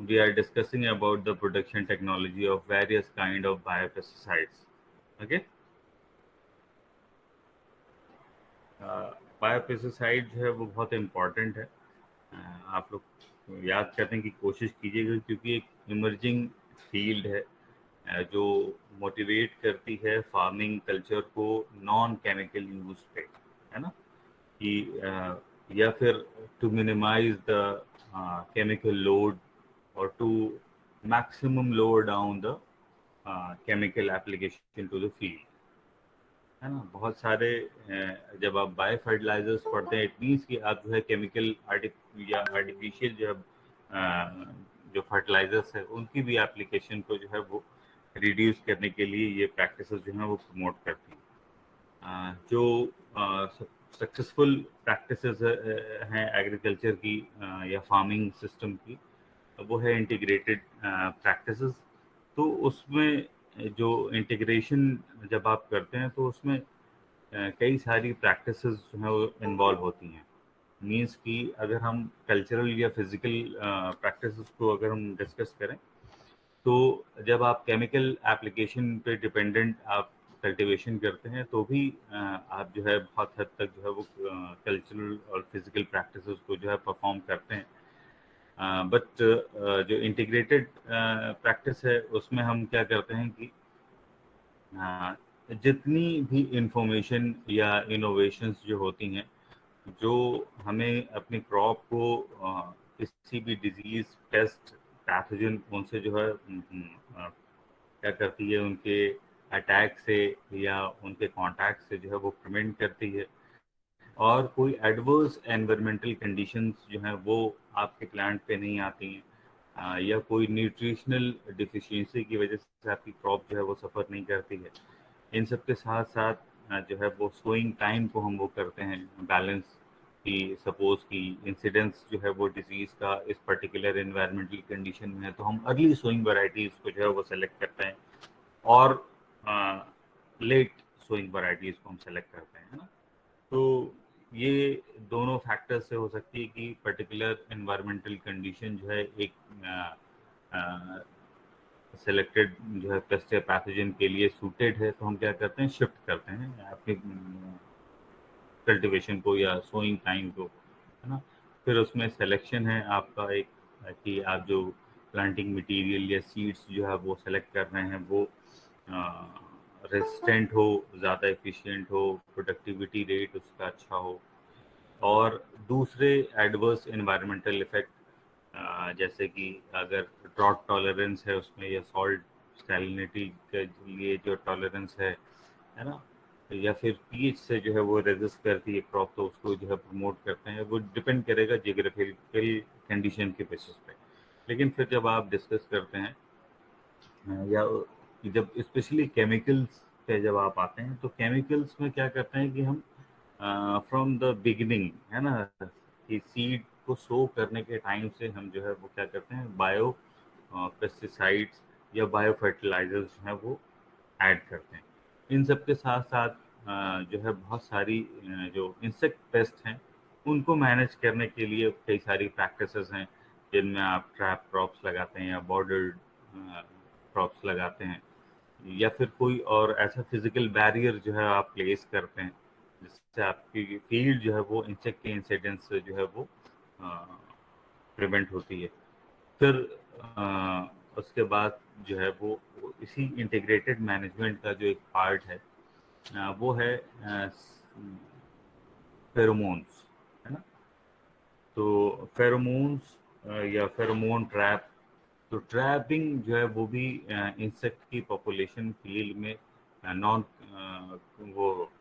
we are discussing about the production technology of various kind of biopesticides. Okay, biopesticide जो है वो बहुत important है। आप लोग याद करने की कोशिश कीजिएगा क्योंकि एक इमर्जिंग फील्ड है जो मोटिवेट करती है फार्मिंग कल्चर को नॉन केमिकल यूज पे, है ना, कि या फिर to minimize the chemical load और to maximum lower down the chemical application to the field, है ना। बहुत सारे जब आप बायो फर्टिलाइजर्स पढ़ते हैं इट मीन्स कि आप जो है केमिकल या आर्टिफिशियल जो है जो फर्टिलाइजर्स है उनकी भी एप्लीकेशन को जो है वो रिड्यूस करने के लिए ये प्रैक्टिसेस जो है वो प्रमोट करती हैं। जो सक्सेसफुल प्रैक्टिसेस हैं एग्रीकल्चर की या फार्मिंग सिस्टम की, वो है इंटीग्रेटेड प्रैक्टिसेस। तो उसमें जो इंटीग्रेशन जब आप करते हैं तो उसमें कई सारी प्रैक्टिसेस जो है वो इन्वॉल्व होती हैं। मीन्स कि अगर हम कल्चरल या फिजिकल प्रैक्टिसेस को अगर हम डिस्कस करें तो जब आप केमिकल एप्लीकेशन पे डिपेंडेंट आप कल्टीवेशन करते हैं तो भी आप जो है बहुत हद तक जो है वो कल्चरल और फिजिकल प्रैक्टिसेस को जो है परफॉर्म करते हैं। बट जो इंटीग्रेटेड प्रैक्टिस है उसमें हम क्या करते हैं कि जितनी भी इंफॉर्मेशन या इनोवेशंस जो होती हैं जो हमें अपनी क्रॉप को किसी भी डिजीज पेस्ट पैथोजन उनसे जो है क्या करती है, उनके अटैक से या उनके कांटेक्ट से जो है वो प्रिवेंट करती है। और कोई एडवर्स एनवायरमेंटल कंडीशंस जो हैं वो आपके प्लांट पे नहीं आती हैं, या कोई न्यूट्रिशनल डिफिशियंसी की वजह से आपकी क्रॉप जो है वो सफ़र नहीं करती है। इन सब के साथ साथ जो है वो सोइंग टाइम को हम वो करते हैं बैलेंस, कि सपोज कि इंसिडेंस जो है वो डिजीज़ का इस पर्टिकुलर एनवायरमेंटल कंडीशन में है तो हम अर्ली सोइंग वैरायटीज़ को जो है वो सेलेक्ट करते हैं और लेट सोइंग वैरायटीज़ को हम सेलेक्ट करते हैं, है ना। तो ये दोनों फैक्टर्स से हो सकती है कि पर्टिकुलर एनवायरमेंटल कंडीशन जो है एक सेलेक्टेड जो है पेस्ट या पैथोजन के लिए सूटेड है तो हम क्या करते हैं शिफ्ट करते हैं अपनी कल्टीवेशन को या सोइंग टाइम को, है ना। फिर उसमें सिलेक्शन है आपका एक कि आप जो प्लांटिंग मटेरियल या सीड्स जो है वो सेलेक्ट कर रहे हैं वो रेजिस्टेंट हो, ज़्यादा एफिशिएंट हो, प्रोडक्टिविटी रेट उसका अच्छा हो। और दूसरे एडवर्स एनवायरमेंटल इफेक्ट जैसे कि अगर ड्रॉट टॉलरेंस है उसमें या सॉल्ट सैलिनिटी के लिए जो टॉलरेंस है ना, या फिर पीएच से जो है वो रेजिस्ट करती है क्रॉप तो उसको जो है प्रमोट करते हैं। वो डिपेंड करेगा जियोग्राफिकल कंडीशन के बेसिस पे। लेकिन फिर जब आप डिस्कस करते हैं या जब स्पेशली केमिकल्स पे जब आप आते हैं तो केमिकल्स में क्या करते हैं कि हम फ्रॉम द बिगिनिंग, है ना, कि सीड को सो करने के टाइम से हम जो है वो क्या करते हैं बायो पेस्टिसाइड्स या बायो फर्टिलाइजर्स जो हैं वो ऐड करते हैं। इन सब के साथ साथ जो है बहुत सारी जो इंसेक्ट पेस्ट हैं उनको मैनेज करने के लिए कई सारी प्रैक्टिसेस हैं जिनमें आप ट्रैप क्रॉप्स लगाते हैं या बॉर्डर्ड क्रॉप्स लगाते हैं या फिर कोई और ऐसा फिजिकल बैरियर जो है आप प्लेस करते हैं जिससे आपकी फील्ड जो है वो इंसेक्ट के इंसिडेंस से जो है वो प्रिवेंट होती है। फिर उसके बाद जो है वो इसी इंटीग्रेटेड मैनेजमेंट का जो एक पार्ट है वो है फेरोमोन्स, है ना। तो फेरोमोन्स या फेरोमोन ट्रैप, तो ट्रैपिंग जो है वो भी इंसेक्ट की पॉपुलेशन फील्ड में नॉन वो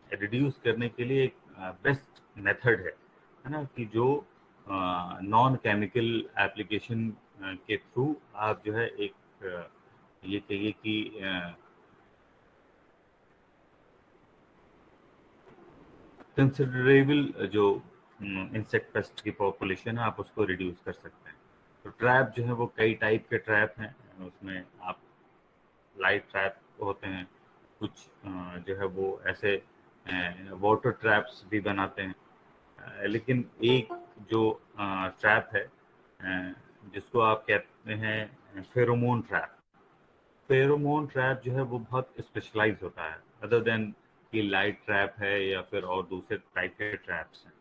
रिड्यूस करने के लिए एक बेस्ट मेथड है ना, कि जो नॉन केमिकल एप्लीकेशन के थ्रू आप जो है एक ये कहिए कि कंसिडरेबल जो इंसेक्ट पेस्ट की पॉपुलेशन है आप उसको रिड्यूस कर सकते हैं। तो ट्रैप जो है वो कई टाइप के ट्रैप हैं, उसमें आप लाइट ट्रैप होते हैं, कुछ जो है वो ऐसे वाटर ट्रैप्स भी बनाते हैं। लेकिन एक जो ट्रैप है जिसको आप कहते हैं फेरोमोन ट्रैप। फेरोमोन ट्रैप जो है वो बहुत स्पेशलाइज होता है, अदर देन कि लाइट ट्रैप है या फिर और दूसरे टाइप के ट्रैप्स हैं।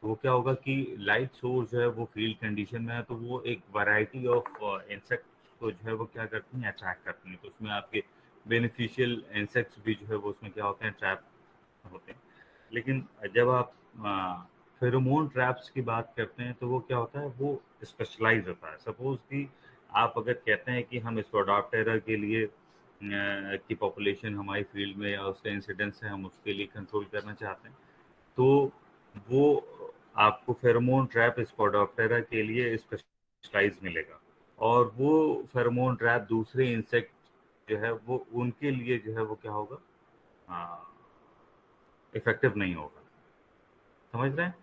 तो वो क्या होगा कि लाइट सोर्स जो है वो फील्ड कंडीशन में है, तो वो एक वैरायटी ऑफ इंसेक्ट को जो है वो क्या करती हैं, अट्रैक्ट करती हैं। तो उसमें आपके बेनिफिशियल इंसेक्ट्स भी जो है वो उसमें क्या होते हैं, ट्रैप होते हैं। लेकिन जब आप फेरोमोन ट्रैप्स की बात करते हैं तो वो क्या होता है, वो स्पेशलाइज होता है। सपोज कि आप अगर कहते हैं कि हम स्पोडोप्टेरा के लिए की पॉपुलेशन हमारी फील्ड में या उसका इंसिडेंस है, हम उसके लिए कंट्रोल करना चाहते हैं, तो वो आपको फेरोमोन ट्रैप स्पोडोप्टेरा के लिए स्पेशलाइज मिलेगा, और वो फेरोमोन ट्रैप दूसरे इंसेक्ट जो है वो उनके लिए जो है वो क्या होगा, इफेक्टिव नहीं होगा। समझ रहे हैं?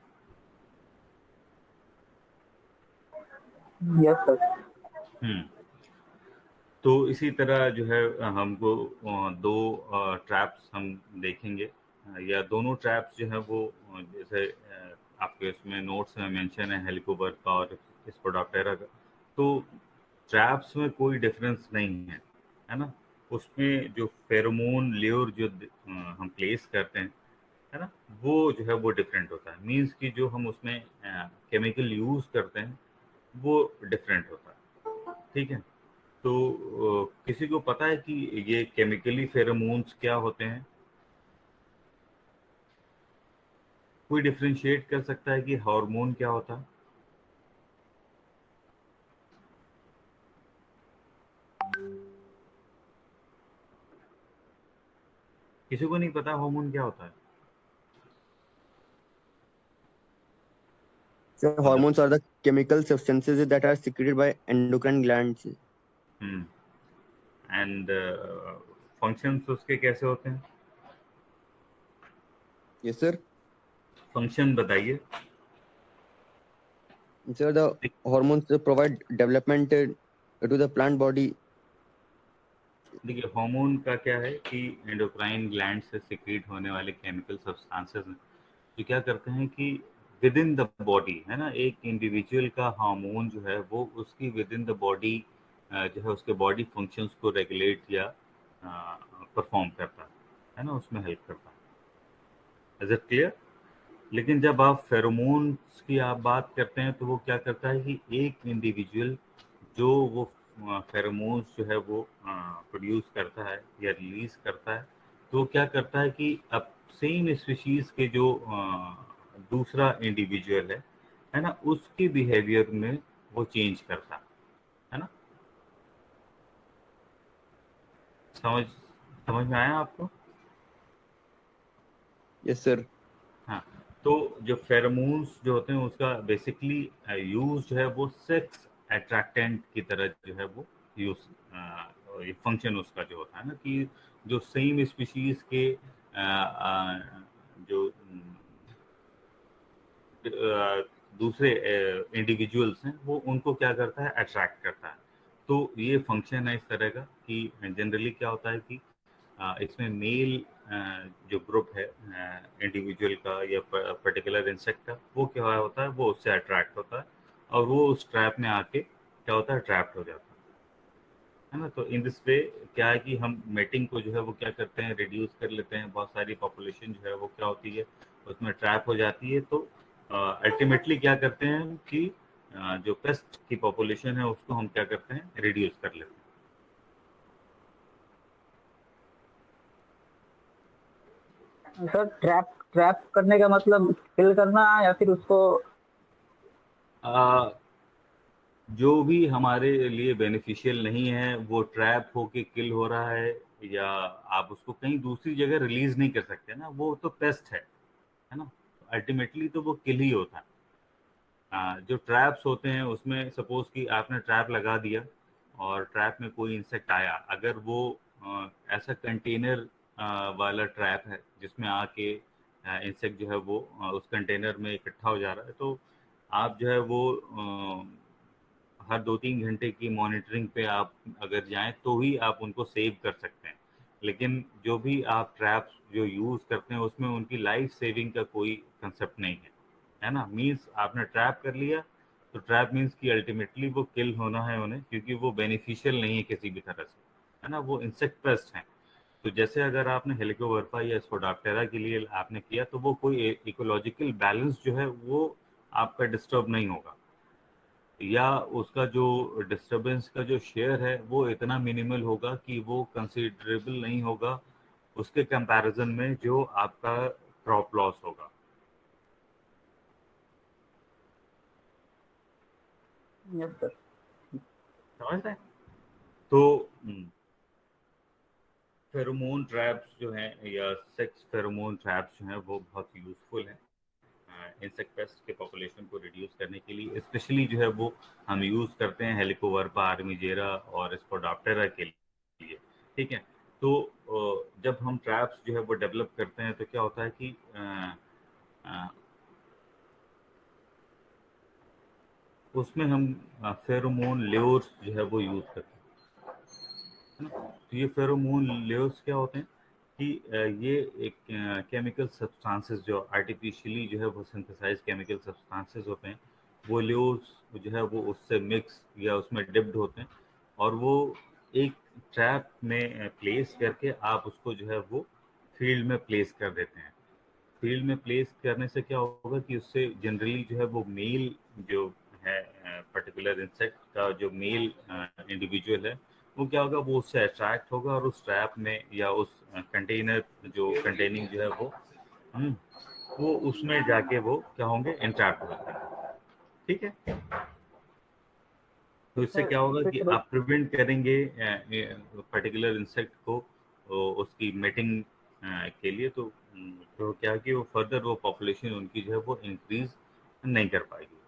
Yes sir. हम्म। तो इसी तरह जो है हमको दो ट्रैप्स हम देखेंगे, या दोनों ट्रैप्स जो है वो जैसे आपके इसमें नोट्स में मेंशन है हेलिकोबर्प का और स्पोडोप्टेरा का। तो ट्रैप्स में कोई डिफरेंस नहीं है ना। उसमें जो फेरोमोन लेयर जो हम प्लेस करते हैं, है ना, वो जो है वो डिफरेंट होता है। मीन्स कि जो हम उसमें केमिकल यूज करते हैं वो डिफरेंट होता है। ठीक है। तो किसी को पता है कि ये केमिकली फेरोमोन्स क्या होते हैं? कोई डिफरेंशिएट कर सकता है कि हार्मोन क्या होता है? किसी को नहीं पता हार्मोन क्या होता है? So मतलब hormones are the chemical substances that are secreted by endocrine glands. And functions उसके कैसे होते हैं? Yes, sir. फंक्शन बताइए। So the hormones provide development to the plant body. देखिए, हार्मोन का क्या है कि एंडोक्राइन ग्लैंड से सिक्रीट होने वाले केमिकल सब्सटेंसेस हैं, जो क्या करते हैं कि विद इन द बॉडी, है ना, एक इंडिविजुअल का हार्मोन जो है वो उसकी विद इन द बॉडी जो है उसके बॉडी फंक्शंस को रेगुलेट या परफॉर्म करता है ना, उसमें हेल्प करता है। Is it clear? लेकिन जब आप फेरोमोन्स की आप बात करते हैं तो वो क्या करता है कि एक इंडिविजुअल जो वो फेरोमोन्स जो है वो प्रोड्यूस करता है या रिलीज करता है, तो वो क्या करता है कि अब सेम स्पीशीज के जो दूसरा इंडिविजुअल है ना, उसके बिहेवियर में वो चेंज करता है ना। समझ समझ में आया आपको? Yes, sir. हाँ। तो जो फेरोमोन्स जो होते हैं उसका बेसिकली यूज जो है वो सेक्स अट्रैक्टेंट की तरह जो है वो यूज, ये फंक्शन उसका जो होता है ना, कि जो सेम स्पीशीज के जो दूसरे इंडिविजुअल्स हैं वो उनको क्या करता है, अट्रैक्ट करता है। तो ये फंक्शन है इस तरह का कि जनरली क्या होता है कि इसमें मेल जो ग्रुप है इंडिविजुअल का या पर्टिकुलर इंसेक्ट का, वो क्या होता है, वो उससे अट्रैक्ट होता है और वो उस ट्रैप में आके क्या होता है, ट्रैप्ड हो जाता है ना। तो इन दिस वे क्या है कि हम मेटिंग को जो है वो क्या करते हैं, रिड्यूस कर लेते हैं। बहुत सारी पॉपुलेशन जो है वो क्या होती है, उसमें ट्रैप हो जाती है। तो अल्टीमेटली क्या करते हैं कि जो पेस्ट की पॉपुलेशन है उसको हम क्या करते हैं, रिड्यूस कर लेते सर ट्रैप ट्रैप करने का मतलब किल करना या फिर उसको। हैं। जो भी हमारे लिए बेनिफिशियल नहीं है वो ट्रैप होके किल हो रहा है, या आप उसको कहीं दूसरी जगह रिलीज नहीं कर सकते ना, वो तो पेस्ट है ना। अल्टीमेटली तो वो किल ही होता है। जो ट्रैप्स होते हैं उसमें सपोज कि आपने ट्रैप लगा दिया और ट्रैप में कोई इंसेक्ट आया, अगर वो ऐसा कंटेनर वाला ट्रैप है जिसमें आके इंसेक्ट जो है वो उस कंटेनर में इकट्ठा हो जा रहा है, तो आप जो है वो हर 2-3 घंटे की मॉनिटरिंग पे आप अगर जाएं तो ही आप उनको सेव कर सकते हैं। लेकिन जो भी आप ट्रैप्स जो यूज़ करते हैं उसमें उनकी लाइफ सेविंग का कोई कंसेप्ट नहीं है ना। मीन्स आपने ट्रैप कर लिया, तो ट्रैप मीन्स कि अल्टीमेटली वो किल होना है उन्हें, क्योंकि वो बेनिफिशियल नहीं है किसी भी तरह से, है ना, वो इंसेक्ट पेस्ट हैं। तो जैसे अगर आपने हेलिकोवर्पा या स्पोडाप्टेरा के लिए आपने किया, तो वो कोई इकोलॉजिकल बैलेंस जो है वो आपका डिस्टर्ब नहीं होगा, या उसका जो डिस्टरबेंस का जो शेयर है वो इतना मिनिमल होगा कि वो कंसिडरेबल नहीं होगा उसके कंपैरिजन में जो आपका क्रॉप लॉस होगा। Yes sir. समझ रहे हैं? तो फेरोमोन ट्रैप्स जो हैं या सेक्स फेरोमोन ट्रैप्स जो हैं वो बहुत यूजफुल हैं इंसेक्ट पेस्ट के पॉपुलेशन को रिड्यूस करने के लिए। स्पेशली जो है वो हम यूज़ करते हैं हेलिकोवर्पा, आर्मीजेरा और स्पोडाप्टेरा के लिए। ठीक है, तो जब हम ट्रैप्स जो है वो डेवलप करते हैं तो क्या होता है कि उसमें हम फेरोमोन ल्योर्स जो है वो यूज़ करते हैं, है ना। तो ये फेरोमोन ल्योर्स क्या होते हैं कि ये एक केमिकल सब्सटेंसेस जो आर्टिफिशियली जो है वो सिंथेसाइज केमिकल सब्सटेंसेस होते हैं, वो ल्योर्स जो है वो उससे मिक्स या उसमें डिप्ड होते हैं, और वो एक ट्रैप में प्लेस करके आप उसको जो है वो फील्ड में प्लेस कर देते हैं। फील्ड में प्लेस करने से क्या होगा कि उससे जनरली जो है वो मेल जो है पर्टिकुलर इंसेक्ट का जो मेल इंडिविजुअल है, वो क्या होगा, वो उससे अट्रैक्ट होगा और उस ट्रैप में या उस कंटेनर जो कंटेनिंग जो है हम्म, वो उसमें जाके वो क्या होंगे, इंट्रैप हो जाएंगे। ठीक है, तो इससे सर क्या होगा कि फिर आप प्रिवेंट करेंगे पर्टिकुलर इंसेक्ट को उसकी मेटिंग के लिए। तो क्या है कि वो फर्दर वो पॉपुलेशन उनकी जो है वो इंक्रीज नहीं कर पाएगी।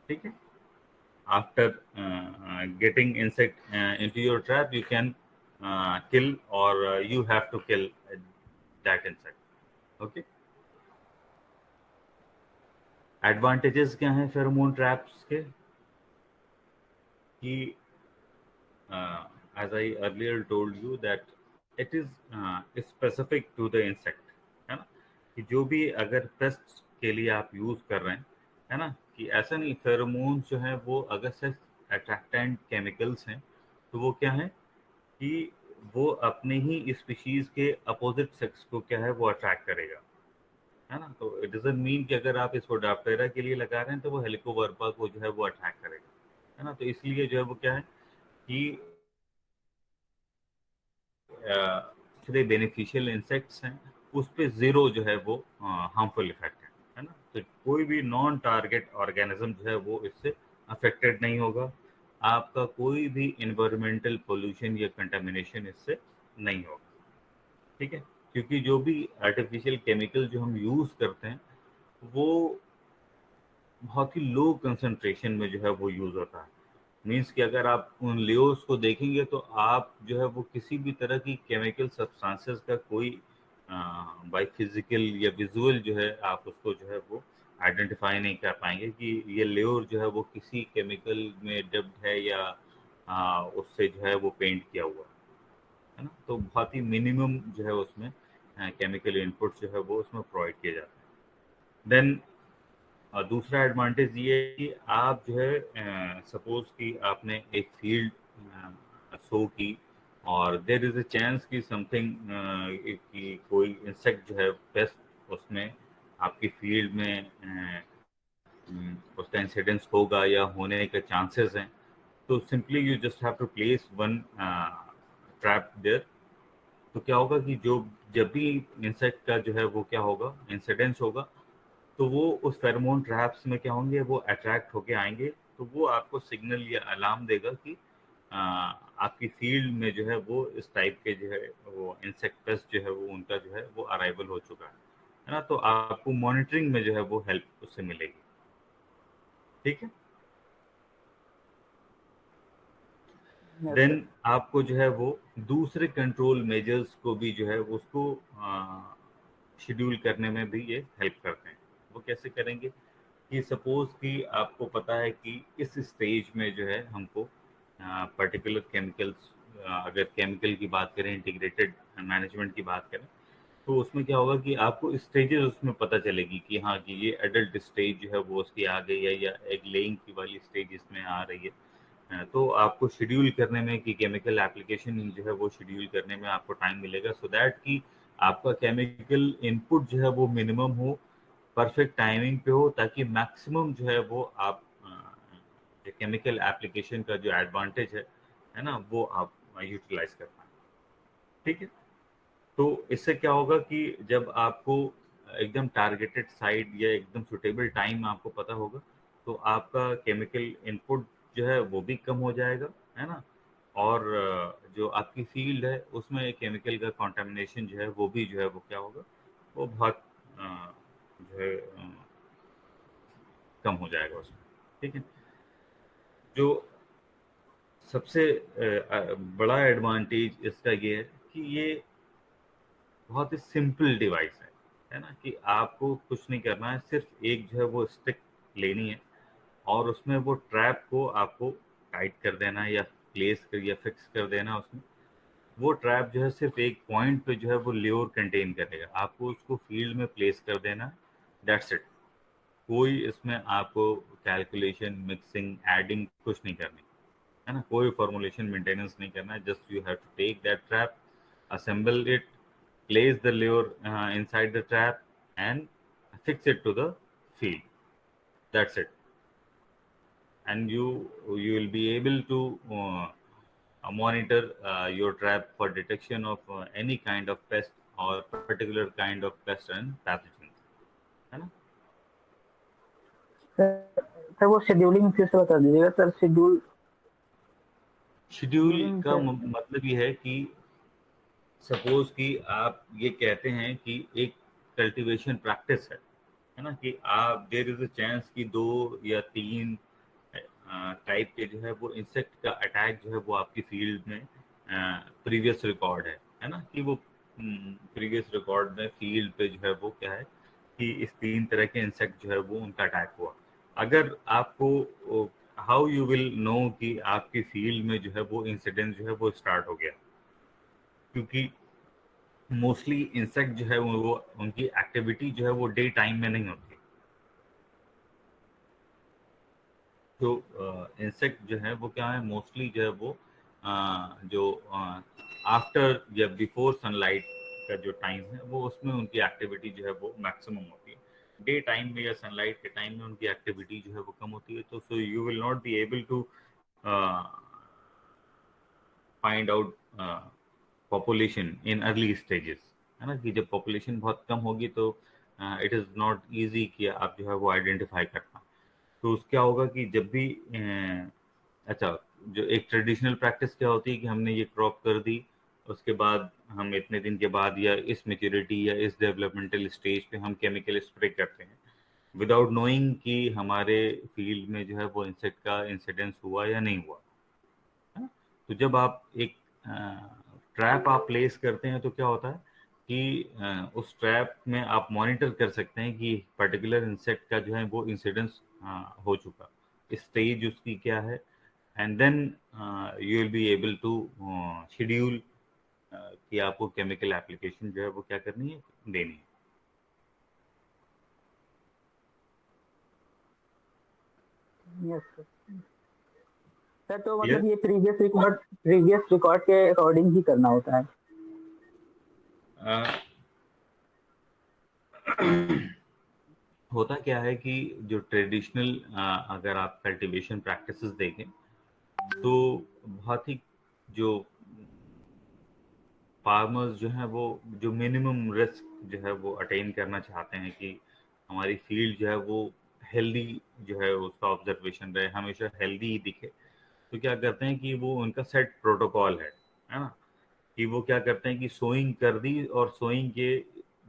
ठीक है, after getting insect into your trap, you can kill, or you have to kill that insect. Okay, advantages क्या हैं फेरोमोन ट्रैप्स के कि as I earlier told you that it is specific to the insect, है ना, कि जो भी अगर पेस्ट के लिए आप यूज कर रहे हैं, है ना, कि ऐसा नहीं, फेरोमोन्स जो है वो अगर सिर्फ अट्रैक्टेंट केमिकल्स हैं तो वो क्या है कि वो अपने ही स्पीशीज के अपोजिट सेक्स को क्या है वो अट्रैक्ट करेगा, है ना। तो इट डजंट मीन कि अगर आप इसको डाप्टेरा के लिए लगा रहे हैं तो वो हेलिकोवर्पा को जो है वो अट्रैक्ट करेगा, है ना। तो इसलिए जो है वो क्या है कि दूसरे बेनिफिशियल इंसेक्ट्स हैं उस पे ज़ीरो जो है वो हार्मफुल इफेक्ट है ना। तो कोई भी नॉन टारगेट ऑर्गेनिज्म जो है वो इससे अफेक्टेड नहीं होगा, आपका कोई भी इन्वायरमेंटल पोल्यूशन या कंटामिनेशन इससे नहीं होगा। ठीक है, क्योंकि जो भी आर्टिफिशियल केमिकल जो हम यूज़ करते हैं वो बहुत ही लो कंसंट्रेशन में जो है वो यूज़ होता है। मीन्स कि अगर आप उन लेयर्स को देखेंगे तो आप जो है वो किसी भी तरह की केमिकल सब्सटेंसेस का कोई बाय फिजिकल या विजुअल जो है आप उसको जो है वो आइडेंटिफाई नहीं कर पाएंगे कि ये लेयर जो है वो किसी केमिकल में डिप्ड है या उससे जो है वो पेंट किया हुआ है ना। तो बहुत ही मिनिमम जो है उसमें केमिकल इनपुट्स जो है वो उसमें प्रोवाइड किए जाते हैं। देन और दूसरा एडवांटेज ये है कि आप जो है सपोज कि आपने एक फील्ड सो की और देर इज अ चांस कि समथिंग कि कोई इंसेक्ट जो है पेस्ट उसमें आपकी फील्ड में उसका इंसिडेंस होगा या होने के चांसेस हैं, तो simply you just have to place one trap there. तो क्या होगा कि जो जब भी इंसेक्ट का जो है वो क्या होगा, इंसिडेंस होगा, तो वो उस फेरोमोन ट्रैप्स में क्या होंगे, वो अट्रैक्ट होके आएंगे। तो वो आपको सिग्नल या अलार्म देगा कि आपकी फील्ड में जो है वो इस टाइप के जो है वो इंसेक्ट पेस्ट जो है वो उनका जो है वो अराइवल हो चुका है ना। तो आपको मॉनिटरिंग में जो है वो हेल्प उससे मिलेगी। ठीक है, यस देन सर। आपको जो है वो दूसरे कंट्रोल मेजर्स को भी जो है उसको शेड्यूल करने में भी ये हेल्प करते हैं। वो कैसे करेंगे कि सपोज कि आपको पता है कि इस स्टेज में जो है हमको पर्टिकुलर केमिकल्स, अगर केमिकल की बात करें, इंटीग्रेटेड मैनेजमेंट की बात करें, तो उसमें क्या होगा कि आपको स्टेजेस उसमें पता चलेगी कि हाँ कि ये एडल्ट स्टेज जो है वो उसकी आ गई है, या एग लेइंग की वाली स्टेज इसमें आ रही है। तो आपको शेड्यूल करने में कि केमिकल एप्लीकेशन जो है वो शेड्यूल करने में आपको टाइम मिलेगा, सो दैट कि आपका केमिकल इनपुट जो है वो मिनिमम हो, परफेक्ट टाइमिंग पे हो, ताकि मैक्सिमम जो है वो आप केमिकल एप्लीकेशन का जो एडवांटेज है ना, वो आप यूटिलाइज कर पाएँ। ठीक है। तो इससे क्या होगा कि जब आपको एकदम टारगेटेड साइट या एकदम सुटेबल टाइम आपको पता होगा, तो आपका केमिकल इनपुट जो है वो भी कम हो जाएगा, है ना। और जो आपकी फील्ड है उसमें केमिकल का कंटामिनेशन जो है वो भी जो है वो क्या होगा, वो बहुत जो है कम हो जाएगा उसमें। ठीक है। जो सबसे बड़ा एडवांटेज इसका ये है कि ये बहुत ही सिंपल डिवाइस है ना, कि आपको कुछ नहीं करना है, सिर्फ एक जो है वो स्टिक लेनी है और उसमें वो ट्रैप को आपको टाइट कर देना है, या प्लेस कर या फिक्स कर देना है उसमें। वो ट्रैप जो है सिर्फ एक पॉइंट पे जो है वो ल्योर कंटेन करेगा, आपको उसको फील्ड में प्लेस कर देना है, दैट्स इट। कोई इसमें आपको कैलकुलेशन, मिक्सिंग, एडिंग कुछ नहीं करनी है ना, कोई फॉर्मुलेशन मेंटेनेंस नहीं करना है, just you have to take that trap, assemble it, place the lure inside the trap, and fix it to the field. That's it. And you will be able to monitor your trap for detection of any kind of pest or particular kind of pest and pathogens. है ना। Sir वो scheduling फिर से बता दीजिएगा sir. Schedule scheduling का क्या? मतलब ये है कि सपोज कि आप ये कहते हैं कि एक कल्टीवेशन प्रैक्टिस है ना, कि आप देयर इज अ चांस कि 2 या 3 टाइप के जो है वो इंसेक्ट का अटैक जो है वो आपकी फील्ड में प्रीवियस रिकॉर्ड है ना, कि वो प्रीवियस रिकॉर्ड में फील्ड पे जो है वो क्या है कि इस 3 तरह के इंसेक्ट जो है वो उनका अटैक हुआ। अगर आपको हाउ यू विल नो कि आपकी फील्ड में जो है वो इंसिडेंट जो है वो स्टार्ट हो गया, क्योंकि मोस्टली इंसेक्ट जो है वो उनकी एक्टिविटी जो है वो डे टाइम में नहीं होती। तो इंसेक्ट जो है वो क्या है, मोस्टली जो है वो जो आफ्टर या बिफोर सनलाइट का जो टाइम है वो उसमें उनकी एक्टिविटी जो है वो मैक्सिमम होती है। डे टाइम में या सनलाइट के टाइम में उनकी एक्टिविटी जो है वो कम होती है। तो so you will not be able to find out population in early stages, है ना, कि जब पॉपुलेशन बहुत कम होगी तो इट इज़ नॉट इजी कि आप जो है वो आइडेंटिफाई कर पाएँ। तो क्या होगा कि जब भी अच्छा, जो एक ट्रेडिशनल प्रैक्टिस क्या होती है कि हमने ये क्रॉप कर दी, उसके बाद हम इतने दिन के बाद या इस मैच्योरिटी या इस डेवलपमेंटल स्टेज पे हम केमिकल स्प्रे करते हैं विदाउट नोइंग कि हमारे फील्ड में जो है वो इंसेक्ट का इंसिडेंस हुआ या नहीं हुआ, है ना। तो जब आप एक ट्रैप आप प्लेस करते हैं तो क्या होता है कि उस ट्रैप में आप मॉनिटर कर सकते हैं कि पर्टिकुलर इंसेक्ट का जो है वो इंसिडेंस हो चुका, स्टेज उसकी क्या है, and then you will be able to schedule कि आपको केमिकल एप्लीकेशन जो है वो क्या करनी है, देनी है। Yes sir. सर तो क्लियर। मतलब ये प्रीवियस रिकॉर्ड के अकॉर्डिंग ही करना होता है? होता क्या है कि जो ट्रेडिशनल अगर आप कल्टीवेशन प्रैक्टिसेस देखें तो बहुत ही जो फार्मर्स जो हैं वो जो मिनिमम रिस्क जो है वो अटेन करना चाहते हैं कि हमारी फील्ड जो है वो हेल्दी जो है उसका ऑब्जर्वेशन रहे, हमेशा हेल्दी ही दिखे। तो क्या करते हैं कि वो उनका सेट प्रोटोकॉल है ना, कि वो क्या करते हैं कि सोइंग कर दी और सोइंग के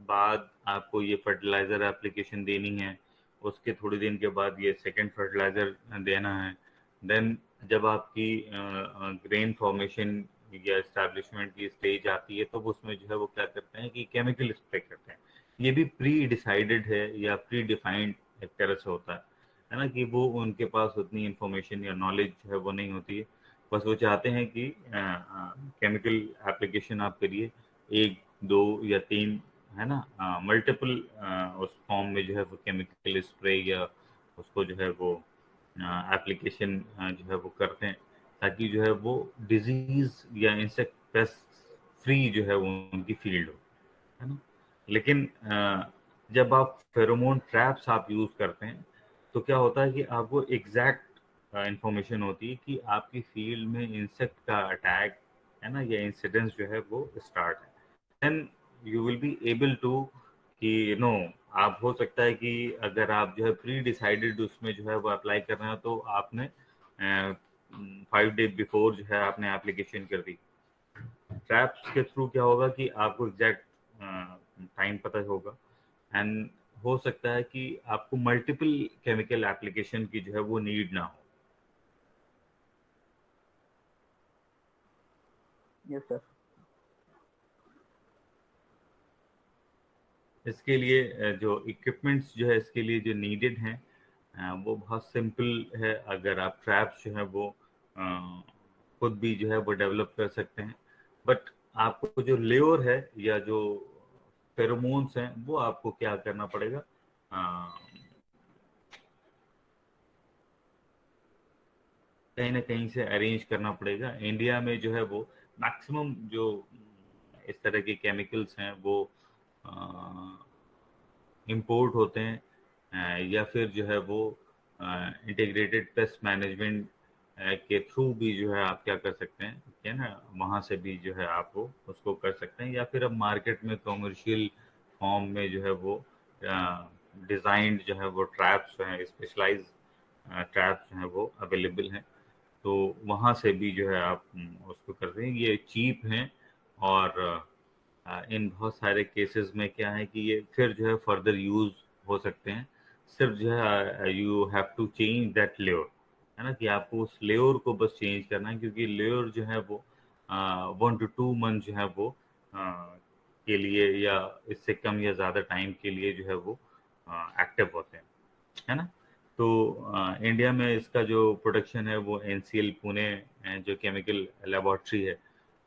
बाद आपको ये फर्टिलाइज़र एप्लीकेशन देनी है, उसके थोड़ी दिन के बाद ये सेकंड फर्टिलाइज़र देना है। देन जब आपकी ग्रेन फॉर्मेशन या एस्टैब्लिशमेंट की स्टेज आती है तो उसमें जो है वो क्या करते हैं कि केमिकल स्प्रे करते हैं। ये भी प्री डिसाइडेड है या प्री डिफाइंड एक तरह से होता है ना, कि वो उनके पास उतनी इंफॉर्मेशन या नॉलेज जो है वो नहीं होती है। बस वो चाहते हैं कि केमिकल एप्लीकेशन आप करिए, 1, 2 या 3 है ना, मल्टीपल उस फॉर्म में जो है वो केमिकल स्प्रे या उसको जो है वो एप्लीकेशन जो है वो करते हैं, ताकि जो है वो डिजीज या इंसेक्ट पेस्ट फ्री जो है वो उनकी फील्ड हो, है ना। लेकिन जब आप फेरोमोन ट्रैप्स आप यूज करते हैं तो क्या होता है कि आपको एग्जैक्ट इंफॉर्मेशन होती है कि आपकी फील्ड में इंसेक्ट का अटैक, है ना, या इंसिडेंस जो है वो स्टार्ट है। Then you will be able to कि आप हो सकता है कि अगर आप जो है प्री डिसाइडेड उसमें जो है वो अप्लाई कर रहे हो तो आपने 5 डे बिफोर जो है आपने एप्लीकेशन कर दी। ट्रैप्स के थ्रू क्या होगा कि आपको एग्जैक्ट टाइम पता होगा, एंड हो सकता है कि आपको मल्टीपल केमिकल एप्लीकेशन की जो है वो नीड ना हो। Yes sir. इसके लिए जो इक्विपमेंट्स जो है इसके लिए जो नीडेड हैं वो बहुत सिंपल है। अगर आप ट्रैप्स जो है वो खुद भी जो है वो डेवलप कर सकते हैं, बट आपको जो लेयर है या जो फेरोमोन्स हैं वो आपको क्या करना पड़ेगा, कहीं ना कहीं से अरेंज करना पड़ेगा। इंडिया में जो है वो मैक्सिमम जो इस तरह के केमिकल्स हैं वो इंपोर्ट होते हैं, या फिर जो है वो इंटीग्रेटेड पेस्ट मैनेजमेंट के थ्रू भी जो है आप क्या कर सकते हैं, ठीक है ना, वहाँ से भी जो है आप वो उसको कर सकते हैं, या फिर अब मार्केट में कमर्शियल फॉर्म में जो है वो डिज़ाइंड जो है वो ट्रैप्स जो हैं, स्पेशलाइज ट्रैप्स जो हैं वो अवेलेबल हैं। तो वहाँ से भी जो है आप उसको करते हैं, ये चीप हैं। और इन बहुत सारे केसेस में क्या है कि ये फिर जो है फर्दर यूज हो सकते हैं। सिर्फ जो है you have to change that layer, है ना, कि आपको उस लेयर को बस चेंज करना है, क्योंकि लेयर जो है वो 1 to 2 मंथ जो है वो के लिए या इससे कम या ज़्यादा टाइम के लिए जो है वो एक्टिव होते हैं, है ना। तो इंडिया में इसका जो प्रोडक्शन है वो एनसीएल पुणे जो केमिकल लेबोरेटरी है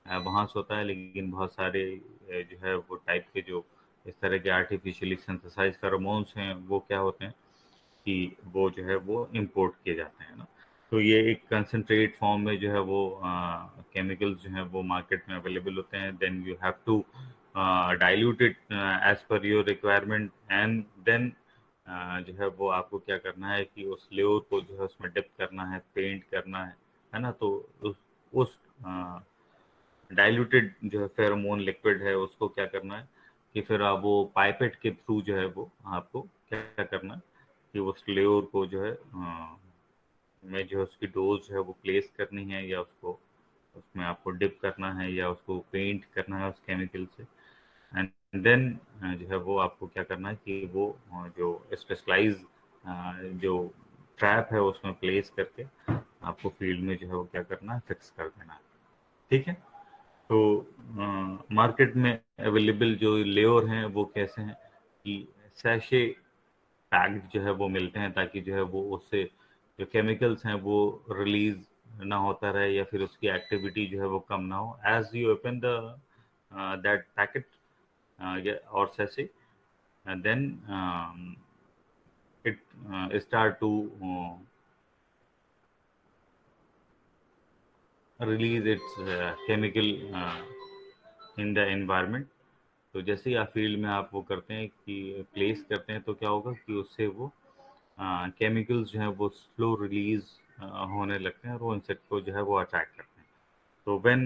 वहाँ से होता है। लेकिन बहुत सारे जो है वो टाइप के जो इस तरह के आर्टिफिशियली सिंथेसाइज फेरोमोन्स हैं वो क्या होते हैं कि वो जो है वो इंपोर्ट किए जाते हैं ना। तो ये एक कंसंट्रेट फॉर्म में जो है वो केमिकल्स जो हैं वो मार्केट में अवेलेबल होते हैं। Then you have to dilute it as per your requirement, and then जो है वो आपको क्या करना है कि उस लेयर को जो है उसमें डिप करना है, पेंट करना है ना। तो उस डाइल्यूटेड जो है फेरोमोन लिक्विड है उसको क्या करना है कि फिर आप वो पाइपेट के थ्रू जो है वो आपको क्या करना है कि उस लेयर को जो है में जो है उसकी डोज जो है वो प्लेस करनी है, या उसको उसमें आपको डिप करना है, या उसको पेंट करना है उस केमिकल से। एंड देन जो है वो आपको क्या करना है कि वो जो स्पेशलाइज जो ट्रैप है उसमें प्लेस करके आपको फील्ड में जो है वो क्या करना है, फिक्स कर देना है। ठीक है। तो मार्केट में अवेलेबल जो लेयर हैं वो कैसे हैं कि सैशे पैक्ड जो है वो मिलते हैं, ताकि जो है वो उससे जो केमिकल्स हैं वो रिलीज ना होता रहे, या फिर उसकी एक्टिविटी जो है वो कम ना हो। As you open the that packet or sachet, and then it start to release its chemical in the environment। तो जैसे ही आप फील्ड में आप वो करते हैं कि प्लेस करते हैं तो क्या होगा कि उससे वो केमिकल्स जो है वो स्लो रिलीज होने लगते हैं और वो इंसेक्ट को जो है वो अटैक करते हैं। तो व्हेन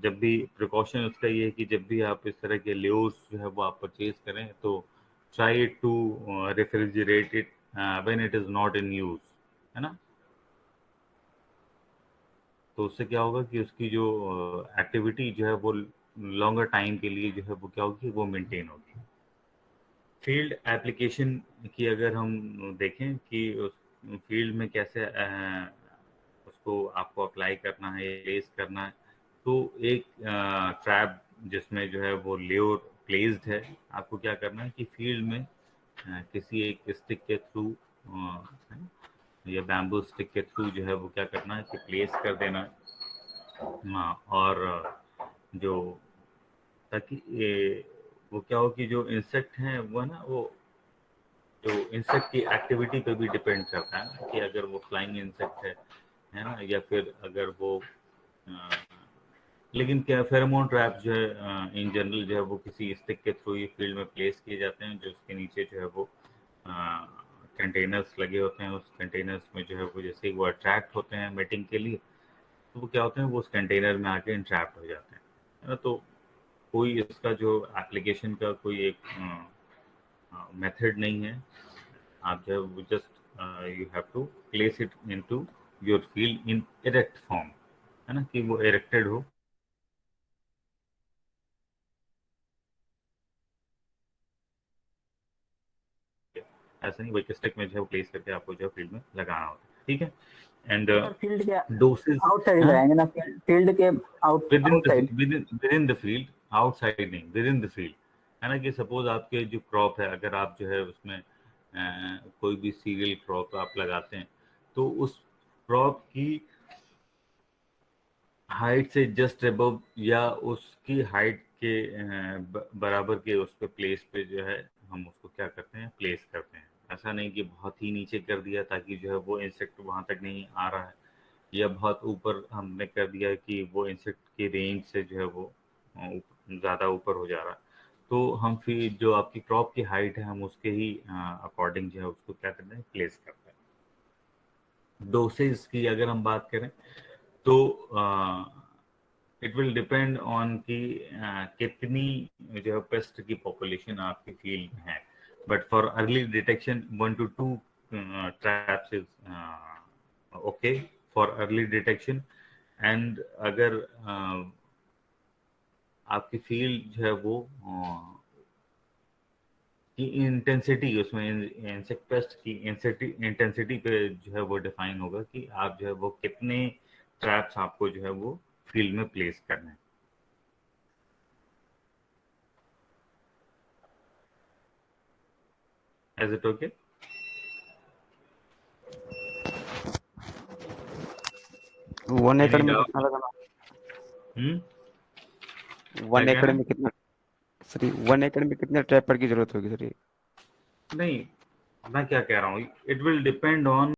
जब भी प्रिकॉशन उसका ये है कि जब भी आप इस तरह के ल्योर्स जो है वो आप परचेज करें तो try to refrigerate it when it is not in use, है ना। तो उससे क्या होगा कि उसकी जो एक्टिविटी जो है वो लॉन्गर टाइम के लिए जो है वो क्या होगी, वो मेंटेन होगी। फील्ड एप्लीकेशन की अगर हम देखें कि उस फील्ड में कैसे उसको आपको अप्लाई करना है, प्लेस करना है, तो एक ट्रैप जिसमें जो है वो लेयर प्लेस्ड है, आपको क्या करना है कि फील्ड में किसी एक स्टिक के थ्रू या बैम्बू स्टिक के थ्रू जो है वो क्या करना है कि प्लेस कर देना है। हाँ, और जो ताकि वो क्या हो कि जो इंसेक्ट हैं वो ना, वो जो इंसेक्ट की एक्टिविटी पे भी डिपेंड करता है ना, कि अगर वो फ्लाइंग इंसेक्ट है ना, या फिर अगर वो लेकिन क्या फेरोमोन ट्रैप जो है इन जनरल जो है वो किसी स्टिक के थ्रू ही फील्ड में प्लेस किए जाते हैं, जो उसके नीचे जो है वो कंटेनर्स लगे होते हैं। उस कंटेनर्स में जो है वो जैसे ही वो अट्रैक्ट होते हैं मेटिंग के लिए, तो वो क्या होते हैं, वो उस कंटेनर में आके इंट्रैप्ट हो जाते हैं, है ना। तो कोई इसका जो एप्लीकेशन का कोई एक मेथड नहीं है। आप जो है just you have to place it into your field in erect form, है ना, कि वो इरेक्टेड हो। ऐसा नहीं वही स्टिक में जो है प्लेस करके आपको जो है फील्ड में लगाना होता है, ठीक है। एंड सर फील्ड के डोसेज आउटसाइड लगाएंगे ना, फील्ड के outside. With in the field, outside नहीं, विद इन द फील्ड, है ना। कि सपोज आपके जो क्रॉप है, अगर आप जो है उसमें कोई भी सीरियल क्रॉप आप लगाते हैं, तो उस क्रॉप की हाइट से जस्ट अबव या उसकी हाइट के बराबर के उस पे प्लेस पे जो है हम उसको क्या करते हैं, प्लेस करते हैं। ऐसा नहीं कि बहुत ही नीचे कर दिया ताकि जो है वो इंसेक्ट वहां तक नहीं आ रहा है, या बहुत ऊपर हमने कर दिया कि वो इंसेक्ट की रेंज से जो है वो ज़्यादा ऊपर हो जा रहा है। तो हम फिर जो आपकी क्रॉप की हाइट है, हम उसके ही अकॉर्डिंग जो है उसको क्या करते हैं, प्लेस करते हैं। डोसेज की अगर हम बात करें तो इट विल डिपेंड ऑन कि कितनी जो है पेस्ट की पॉपुलेशन आपकी फील्ड में है। But for early detection 1 to 2 traps is okay for early detection. And अगर आपकी फील्ड जो है वो की इंटेंसिटी, उसमें इंसेक्ट पेस्ट की इंटेंसिटी पे जो है वो डिफाइन होगा कि आप जो है वो कितने ट्रैप्स आपको जो है वो फील्ड में प्लेस करना है। Is it okay? 1 एकड़ Any में doubt? कितना लगाना? हम्म, क्या 1 एकड़ कहना है? में कितना? सर 1 एकड़ में कितने ट्रैपर की जरूरत होगी सर? नहीं, मैं क्या कह रहा हूँ, इट विल डिपेंड ऑन